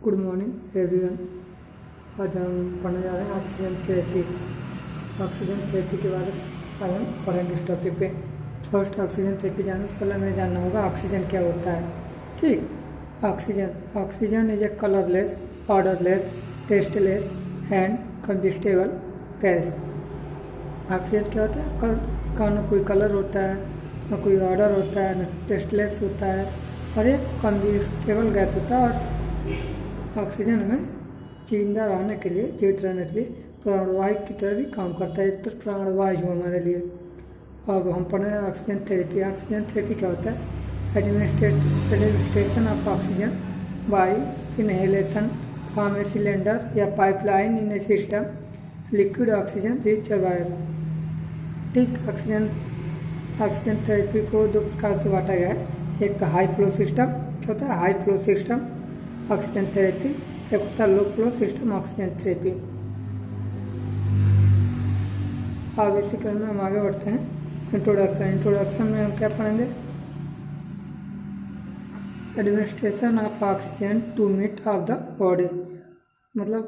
Good morning everyone. आज हम पढ़ने जा रहे हैं ऑक्सीजन थेरेपी। ऑक्सीजन थेरेपी के बारे में आज हम पढ़ेंगे इस टॉपिक पे। फर्स्ट, ऑक्सीजन थेरेपी जानने से पहले हमें जानना होगा ऑक्सीजन क्या होता है। ठीक, oxygen is a colourless, odourless, tasteless and combustible gas. Oxygen क्या होता है? का न कोई कलर होता है, न कोई ऑर्डर होता है, न टेस्टलेस होता है और ये कंबस्टेबल गैस होता है। और ऑक्सीजन हमें जिंदा रहने के लिए, जीवित रहने के लिए प्राणवायु की तरह भी काम करता है। एक तरह प्राणवायु हमारे लिए। अब हम पढ़ रहे हैं ऑक्सीजन थेरेपी। ऑक्सीजन थेरेपी क्या होता है? Administration of oxygen by inhalation from a cylinder या पाइपलाइन इन ए सिस्टम लिक्विड ऑक्सीजन रिजर्वायर। ठीक, ऑक्सीजन थेरेपी को दो प्रकार से बांटा गया है। एक तो हाई फ्लो सिस्टम, क्या होता है? High flow system oxygen therapy. एक होता है low flow system oxygen therapy. अब इसी क्रम में हम आगे बढ़ते हैं। इंट्रोडक्शन में हम क्या पढ़ेंगे? Administration of oxygen to meet of the body, मतलब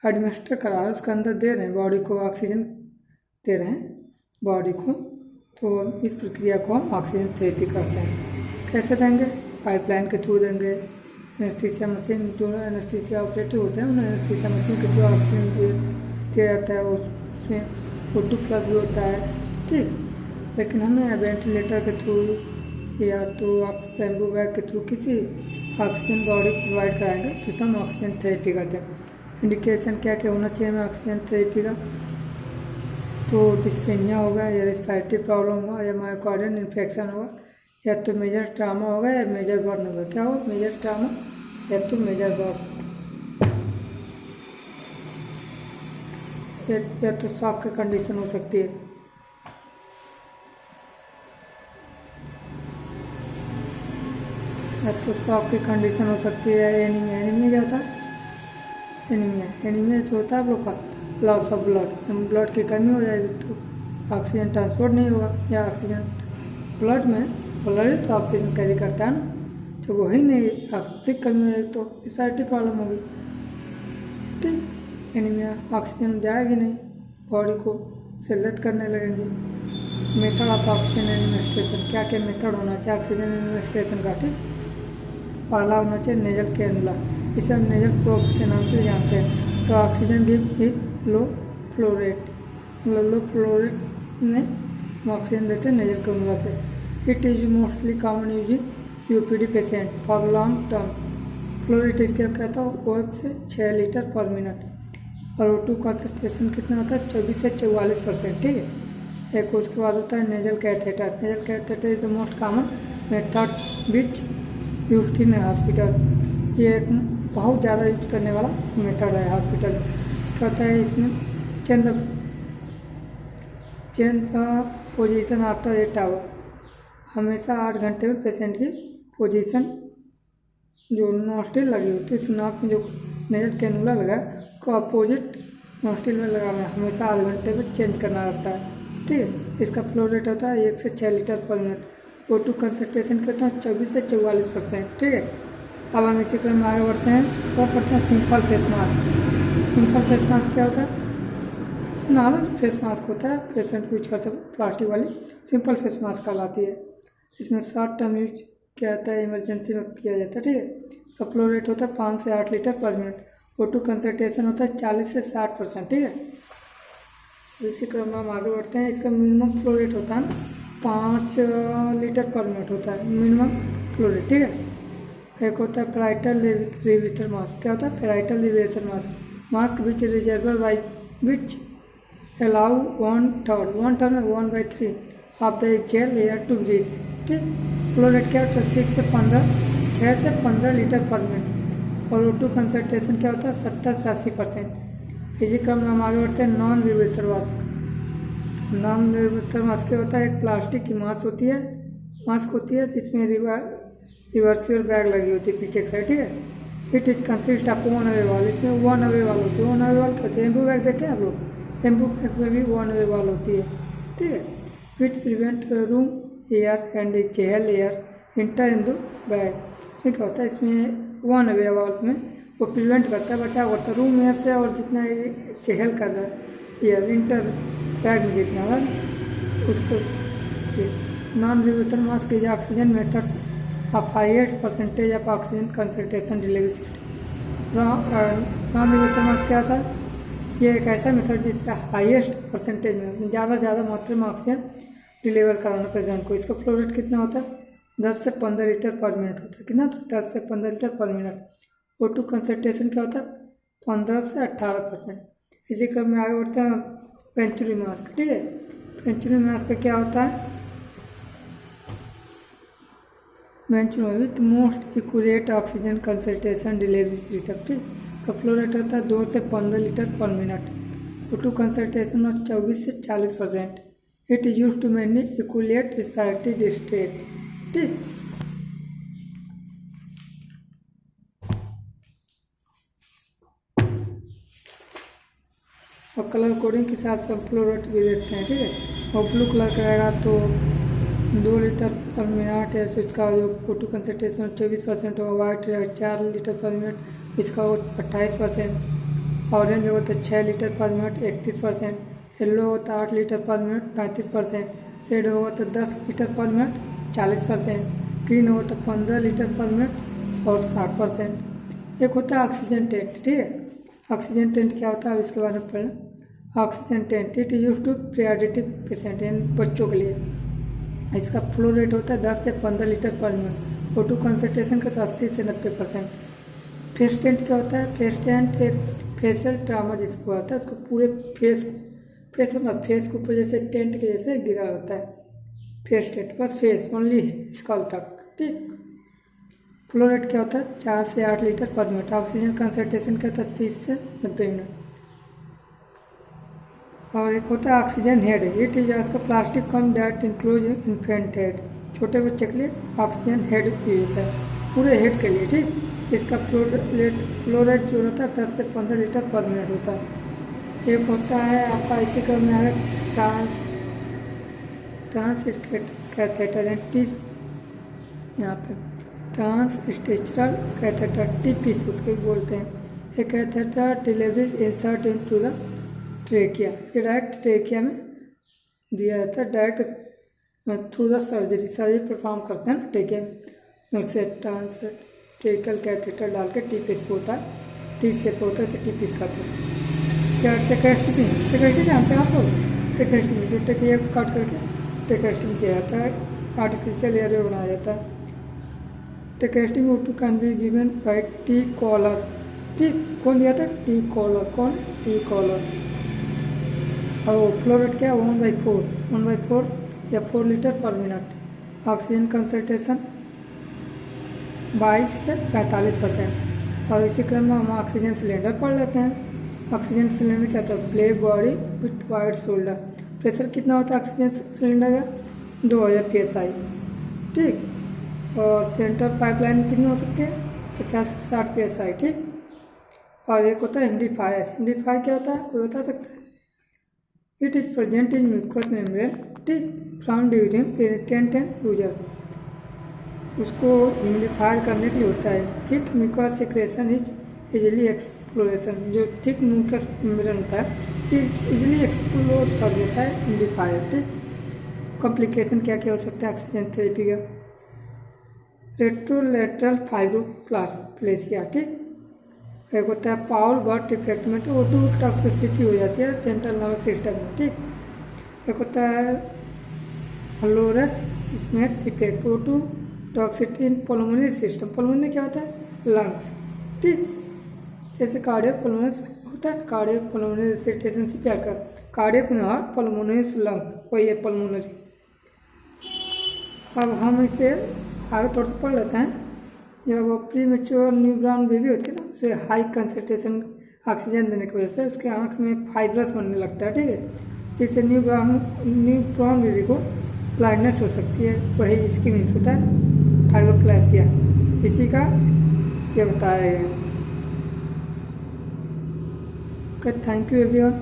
एडमिनिस्टर करा रहे, उसके अंदर दे रहे हैं बॉडी को, ऑक्सीजन दे रहे हैं बॉडी को। तो इस प्रक्रिया को हम ऑक्सीजन थेरेपी करते हैं। कैसे देंगे? पाइपलाइन के थ्रू देंगे। एनेस्थीसिया मशीन, जो एनेस्थीसिया ऑपरेटिव होते हैं, उन्हें एनेस्थीसिया मशीन के थ्रू ऑक्सीजन दिया जाता है। उसमें O2+ भी होता है। ठीक, लेकिन हमें वेंटिलेटर के थ्रू या तो एम्बू बैग के थ्रू किसी ऑक्सीजन बॉडी प्रोवाइड कराएंगे तो हम ऑक्सीजन थेरेपी करते हैं। इंडिकेशन क्या क्या होना चाहिए हमें ऑक्सीजन थेरेपी का? तो डिस्पेनिया होगा, या रेस्पिरेटरी प्रॉब्लम होगा, या मायोकार्डियल इन्फेक्शन होगा, या तो मेजर ट्रामा होगा या मेजर बर्न होगा। क्या होगा? मेजर ट्रामा या तो मेजर बर्न, या तो शॉक की कंडीशन हो सकती है। या तो शॉक की कंडीशन हो सकती है। एनीमिया क्या होता है? एनीमिया जो होता है आप लोग का लॉस ऑफ ब्लड की कमी हो जाएगी तो ऑक्सीजन ट्रांसपोर्ट नहीं होगा। या ऑक्सीजन ब्लड तो ऑक्सीजन कैरी करता है ना, तो वही नहीं, ऑक्सीजन की कमी हो जाएगी तो रेस्पिरेटरी प्रॉब्लम होगी। ठीक, एनीमिया, ऑक्सीजन जाएगी नहीं, बॉडी को शिल्लत करने लगेंगे। मेथड ऑफ ऑक्सीजन एडमिनिस्ट्रेशन, क्या क्या मेथड होना चाहिए ऑक्सीजन एडमिनिस्ट्रेशन का? ठीक, पहला होना चाहिए नेजल कैनुला, इसे हम नेजल प्रोब्स के नाम से जानते हैं। तो oxygen give it low flow rate, मतलब लो फ्लो रेट में हम ऑक्सीजन देते हैं नेजल कैनुला से। It is mostly common use in COPD patient for long terms. Flow rate इसके कहता है 1 से 6 लीटर पर मिनट। और O2 कंसंट्रेशन कितना होता है? 24 से 44%। ठीक है। एक उसके बाद होता है nasal catheter. Nasal catheter is the most common methods which used in hospital. ये एक बहुत ज़्यादा यूज करने वाला मेथड है हॉस्पिटल। क्या होता है इसमें? Change the position after 8 hour, हमेशा 8 घंटे में पेशेंट की पोजीशन जो नोस्ट्रिल लगी होती है, उस नाक में जो नेजल कैनुला लगा है उसको अपोजिट नोस्ट्रिल में लगाना है, हमेशा 8 घंटे में चेंज करना रहता है। ठीक है। इसका फ्लो रेट होता है 1 से 6 लीटर पर मिनट। O2 कंसंट्रेशन कितना? 24 से 44%। ठीक है। अब हम इसी क्रम में आगे बढ़ते हैं। तो पढ़ते हैं simple face mask. Simple face mask क्या होता है? नॉर्मल फेस मास्क होता है, पेशेंट को यूज करते हैं, प्लास्टिक वाली सिंपल फेस मास्क कहलाती है। इसमें शॉर्ट टर्म यूज किया जाता है, इमरजेंसी में किया जाता है। ठीक है। इसका फ्लो रेट होता है 5 से 8 लीटर पर मिनट। O2 कंसंट्रेशन होता है 40 से 60%। ठीक है। इसी क्रम में हम आगे बढ़ते हैं। इसका मिनिमम फ्लो रेट होता है 5 लीटर पर मिनट होता है मिनिमम फ्लो रेट। ठीक है। एक होता है पैराइटल रिवीथर मास्क। क्या होता है? Partial rebreather mask which reservoir by which allow 1/3 में 1/3 of the exhaled air to breathe. ठीक, फ्लो रेट क्या है? 6 से 15 लीटर पर मिनट। और O2 कंसंट्रेशन क्या होता है? 70 से 80%। इसी क्रम में हम आगे बढ़ते हैं नॉन रिवीथर मास्क। नॉन रिवीथर मास्क क्या होता है? एक प्लास्टिक की मास्क होती है जिसमें रिवर्सिबल बैग लगी होती है पीछे की साइड। ठीक है। इट इज कंसिस्ट ऑफ 1 वे वाल, इसमें 1 वे वाल होती है। 1 वे वाल क्या होती है? एम्बू बैग देखे आप लोग? एम्बू बैग में भी 1 वे वाल होती है। ठीक है। Which prevent room air and excel air enter in the bag. क्या होता है? इसमें 1 वे वाल में वो प्रिवेंट करता है, बचाव करता है रूम एयर से। और जितना ये चहल कर रहा है एयर इंटर बैग में जितना है उसको non reversal mass is oxygen methods of highest percentage of oxygen concentration delivery. Non reversal mass क्या था? ये एक ऐसा मेथड जिससे हाईएस्ट परसेंटेज में ज़्यादा मात्रा में ऑक्सीजन डिलीवर कराना पेशेंट को। इसका फ्लो रेट कितना होता है? 10 से 15 लीटर पर मिनट होता है। कितना? 10 से 15 लीटर पर मिनट। O2 कंसंट्रेशन क्या होता है? 15 से 18%। इसी क्रम में आगे बढ़ते हैं पेंचुरी मास्क। ठीक है, पेंचुरी मास्क का क्या होता है? Venturi with most accurate oxygen concentration delivery system. ठीक, का फ्लो रेट होता है 2 से 15 लीटर पर मिनट। O2 कंसंट्रेशन और 24 से 40%। It is use to many इक्वलेट स्पैरिटी स्टेट। ठीक, और कलर कोडिंग के साथ सब फ्लो रेट भी देखते हैं। ठीक है, और ब्लू कलर का रहेगा तो 2 लीटर पर मिनट है, तो इसका जो O2 कंसंट्रेशन 24% होगा। वाइट रहेगा 4 लीटर पर मिनट, इसका 28%। ऑरेंज होगा तो 6 लीटर पर मिनट 31%। येलो होता है 8 लीटर पर मिनट 35%। रेड होगा तो 10 लीटर पर मिनट 40%। ग्रीन होगा तो 15 लीटर पर मिनट और 60%। एक होता है ऑक्सीजन टेंट। ठीक है, ऑक्सीजन टेंट क्या होता है अब इसके बारे में पढ़ें। Oxygen tent it use to paediatric patient यानी बच्चों के लिए। इसका फ्लो रेट होता है 10 से 15 लीटर पर मिनट। O2 कंसंट्रेशन का तो 80 से 90%। फेस टेंट क्या होता है? फेस टेंट एक फेशियल ट्रामा जिसको होता है, उसको पूरे फेस के ऊपर जैसे टेंट के जैसे गिरा होता है। फेस टेंट बस फेस ओनली स्कल तक। ठीक, फ्लो रेट क्या होता है? 4 से 8 लीटर पर मिनट। ऑक्सीजन कंसंट्रेशन क्या होता है? 30 से 90 मिनट। और एक होता है ऑक्सीजन हेड। इट इज उसका plastic come that includes infant head. छोटे बच्चे के लिए ऑक्सीजन हेड भी होता है, पूरे हेड के लिए। ठीक, इसका फ्लो रेट जो होता है 10 से 15 लीटर पर मिनट होता है। एक होता है आपका इसी क्रम में है कैथेटर टिप्स, यहाँ पे ट्रांसस्टेचरल कैथेटर टिपिस उसको बोलते हैं। एक catheter delivery insert into the trachea, इसके डायरेक्ट ट्रेकिया में दिया जाता है, direct through the surgery perform करते हैं ना ट्रेकिया में। उससे ट्रांसट्रेकल कैथेटर डाल के टिपिस होता है, टी शेप होता है, इसे टिपिस कहते हैं। क्या टेकेस्टमी जानते हैं आप लोग? टेकेस्टमी जो टेकिया काट करके टेकेस्टमी किया जाता है, आर्टिफिशियल एयर बनाया जाता है। Tracheostomy O2 can be given by T collar. ठीक, कौन दिया था? T collar. कौन? T collar. और फ्लो रेट क्या है? 1/4 या 4 लीटर पर मिनट। ऑक्सीजन कंसंट्रेशन 22 से 45%। और इसी क्रम में हम ऑक्सीजन सिलेंडर पढ़ लेते हैं। ऑक्सीजन सिलेंडर क्या होता है? Black body with wide shoulder. Pressure कितना होता है ऑक्सीजन सिलेंडर का? 2000 PSI। ठीक, और सेंटर पाइपलाइन कितनी हो सकती है? 50 से 60 PSI। ठीक, और एक होता है एम्प्लीफायर क्या होता है? कोई बता सकता है? It is present in mucus membrane. ठीक, from during irritant and user. उसको एम्प्लीफायर करने के लिए होता है। Thick mucus secretion is easily exploration. जो थिक म्यूकस मेम्ब्रेन होता है उसे इजिली एक्सप्लोर कर देता है एम्प्लीफायर। ठीक, कॉम्प्लिकेशन क्या क्या हो सकता है ऑक्सीजन थेरेपी का? रेट्रोलेटरल फाइब्रोप्लासिया। ठीक, एक होता है पावर बर्ट इफेक्ट में तो O2 टॉक्सिसिटी हो जाती है सेंट्रल नर्वस सिस्टम में। ठीक, एक होता है Lorrain Smith effect, O2 toxicity in pulmonary system. Pulmonary क्या होता है? लंग्स। ठीक, जैसे कार्डियक पल्मोनरी होता है, कार्डियक पल्मोनरी रिसेप्टेशन से प्यार कर कार्डियक हार्ट पल्मोनरी लंग्स, वही है पल्मोनरी। अब हम इसे आगे थोड़ा सा पढ़ लेते हैं। जब वो प्री मेच्योर न्यूबॉर्न बेबी होती है ना, उसे हाई कंसंट्रेशन ऑक्सीजन देने की वजह से उसके आँख में फाइब्रस बनने लगता है। ठीक है, जिससे न्यूबॉर्न बेबी को ब्लाइंडनेस हो सकती है। वही इसकी मीन्स होता है फाइब्रोप्लासिया, इसी का ये बताया गया। Okay, thank you everyone.